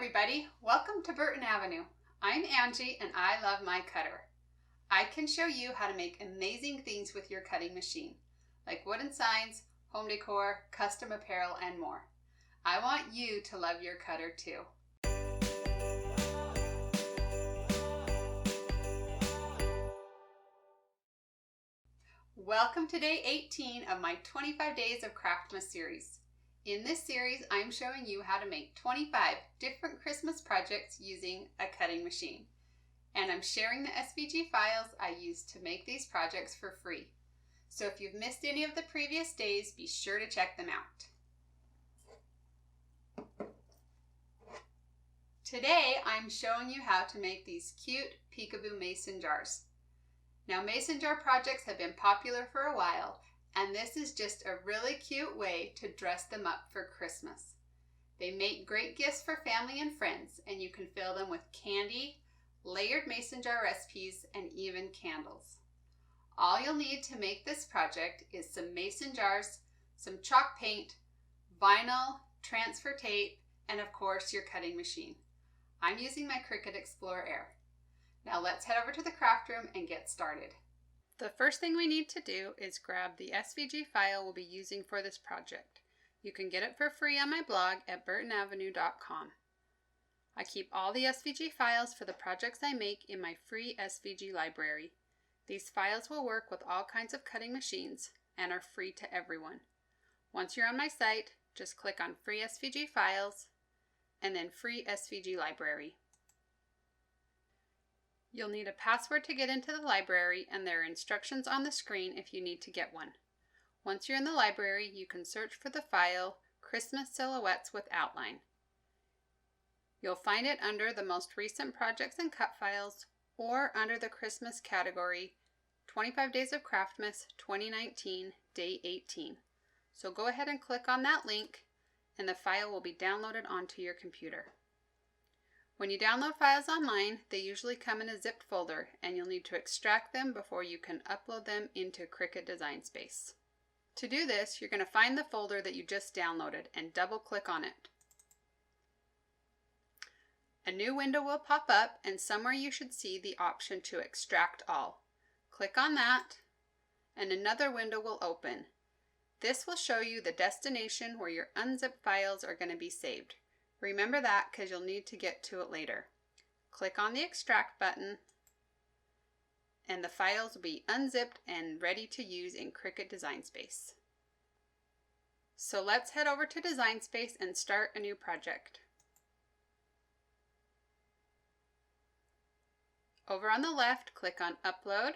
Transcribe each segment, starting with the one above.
everybody, welcome to Burton Avenue. I'm Angie and I love my cutter. I can show you how to make amazing things with your cutting machine, like wooden signs, home decor, custom apparel, and more. I want you to love your cutter too. Welcome to day 18 of my 25 Days of Craftmas series. In this series, I'm showing you how to make 25 different Christmas projects using a cutting machine. And I'm sharing the SVG files I used to make these projects for free. So if you've missed any of the previous days, be sure to check them out. Today, I'm showing you how to make these cute peekaboo mason jars. Now, mason jar projects have been popular for a while, and this is just a really cute way to dress them up for Christmas. They make great gifts for family and friends, and you can fill them with candy, layered mason jar recipes, and even candles. All you'll need to make this project is some mason jars, some chalk paint, vinyl, transfer tape, and of course your cutting machine. I'm using my Cricut Explorer Air. Now let's head over to the craft room and get started. The first thing we need to do is grab the SVG file we'll be using for this project. You can get it for free on my blog at burtonavenue.com. I keep all the SVG files for the projects I make in my free SVG library. These files will work with all kinds of cutting machines and are free to everyone. Once you're on my site, just click on Free SVG Files and then Free SVG Library. You'll need a password to get into the library, and there are instructions on the screen if you need to get one. Once you're in the library, you can search for the file Christmas Silhouettes with Outline. You'll find it under the most recent projects and cut files, or under the Christmas category 25 Days of Craftmas 2019 Day 18. So go ahead and click on that link and the file will be downloaded onto your computer. When you download files online, they usually come in a zipped folder, and you'll need to extract them before you can upload them into Cricut Design Space. To do this, you're going to find the folder that you just downloaded and double click on it. A new window will pop up, and somewhere you should see the option to extract all. Click on that and another window will open. This will show you the destination where your unzipped files are going to be saved. Remember that because you'll need to get to it later. Click on the extract button and the files will be unzipped and ready to use in Cricut Design Space. So let's head over to Design Space and start a new project. Over on the left, click on Upload,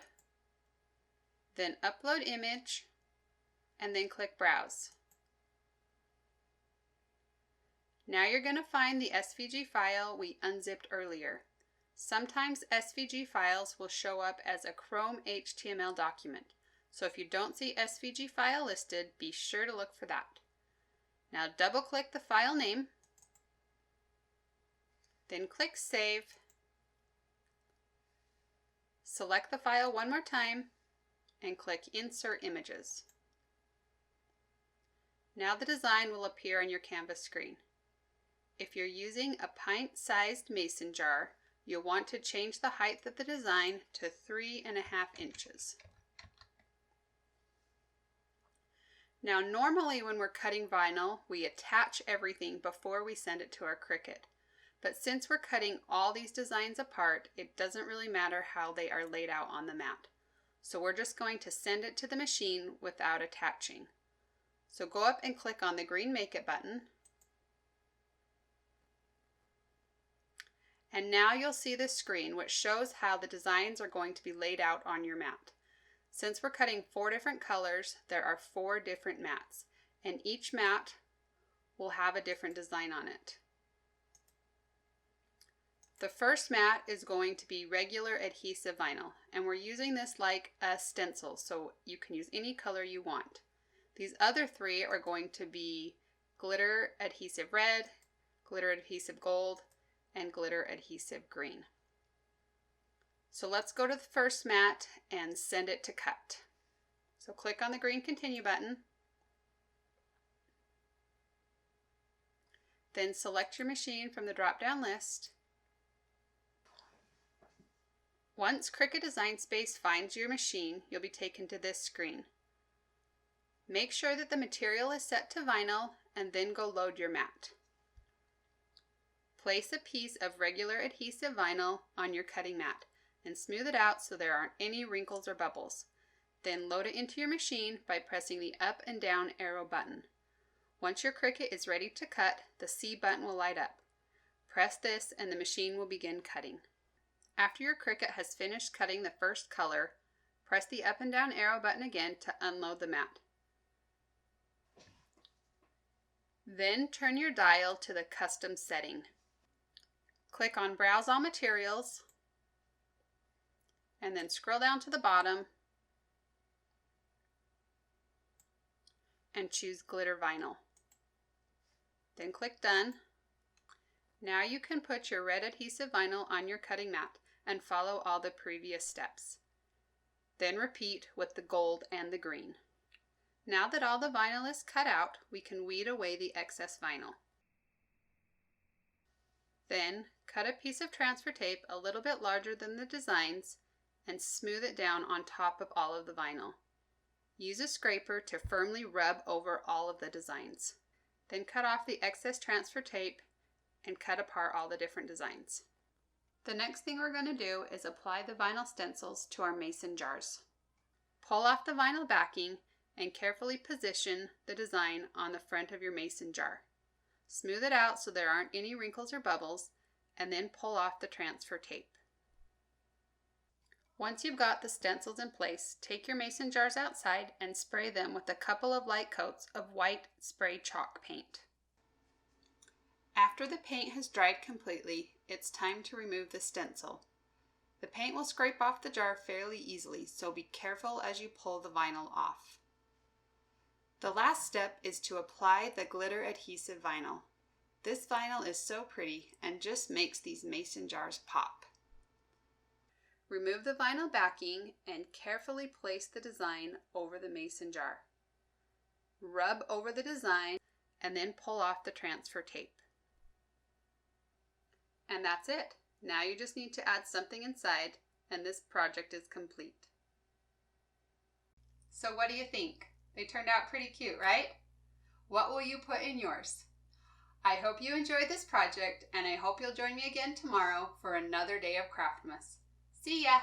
then Upload Image, and then click Browse. Now you're going to find the SVG file we unzipped earlier. Sometimes SVG files will show up as a Chrome HTML document, so if you don't see SVG file listed, be sure to look for that. Now double click the file name, then click Save. Select the file one more time and click Insert Images. Now the design will appear on your Canvas screen. If you're using a pint-sized mason jar, you'll want to change the height of the design to 3.5 inches. Now normally when we're cutting vinyl, we attach everything before we send it to our Cricut. But since we're cutting all these designs apart, it doesn't really matter how they are laid out on the mat. So we're just going to send it to the machine without attaching. So go up and click on the green Make It button. And now you'll see this screen which shows how the designs are going to be laid out on your mat. Since we're cutting 4 different colors, there are 4 different mats, and each mat will have a different design on it. The first mat is going to be regular adhesive vinyl, and we're using this like a stencil, so you can use any color you want. These other 3 are going to be glitter adhesive red, glitter adhesive gold, and glitter adhesive green. So let's go to the first mat and send it to cut. So click on the green Continue button Then select your machine from the drop-down list. Once Cricut Design Space finds your machine, you'll be taken to this screen. Make sure that the material is set to vinyl and then go load your mat. Place a piece of regular adhesive vinyl on your cutting mat and smooth it out so there aren't any wrinkles or bubbles. Then load it into your machine by pressing the up and down arrow button. Once your Cricut is ready to cut, the C button will light up. Press this and the machine will begin cutting. After your Cricut has finished cutting the first color, press the up and down arrow button again to unload the mat. Then turn your dial to the custom setting. Click on Browse All Materials, and then scroll down to the bottom and choose Glitter Vinyl. Then click Done. Now you can put your red adhesive vinyl on your cutting mat and follow all the previous steps. Then repeat with the gold and the green. Now that all the vinyl is cut out, we can weed away the excess vinyl. Then cut a piece of transfer tape a little bit larger than the designs and smooth it down on top of all of the vinyl. Use a scraper to firmly rub over all of the designs. Then cut off the excess transfer tape and cut apart all the different designs. The next thing we're going to do is apply the vinyl stencils to our mason jars. Pull off the vinyl backing and carefully position the design on the front of your mason jar. Smooth it out so there aren't any wrinkles or bubbles, and then pull off the transfer tape. Once you've got the stencils in place, take your mason jars outside and spray them with a couple of light coats of white spray chalk paint. After the paint has dried completely, it's time to remove the stencil. The paint will scrape off the jar fairly easily, so be careful as you pull the vinyl off. The last step is to apply the glitter adhesive vinyl. This vinyl is so pretty and just makes these mason jars pop. Remove the vinyl backing and carefully place the design over the mason jar. Rub over the design and then pull off the transfer tape. And that's it. Now you just need to add something inside and this project is complete. So what do you think? They turned out pretty cute, right? What will you put in yours? I hope you enjoyed this project and I hope you'll join me again tomorrow for another day of Craftmas. See ya!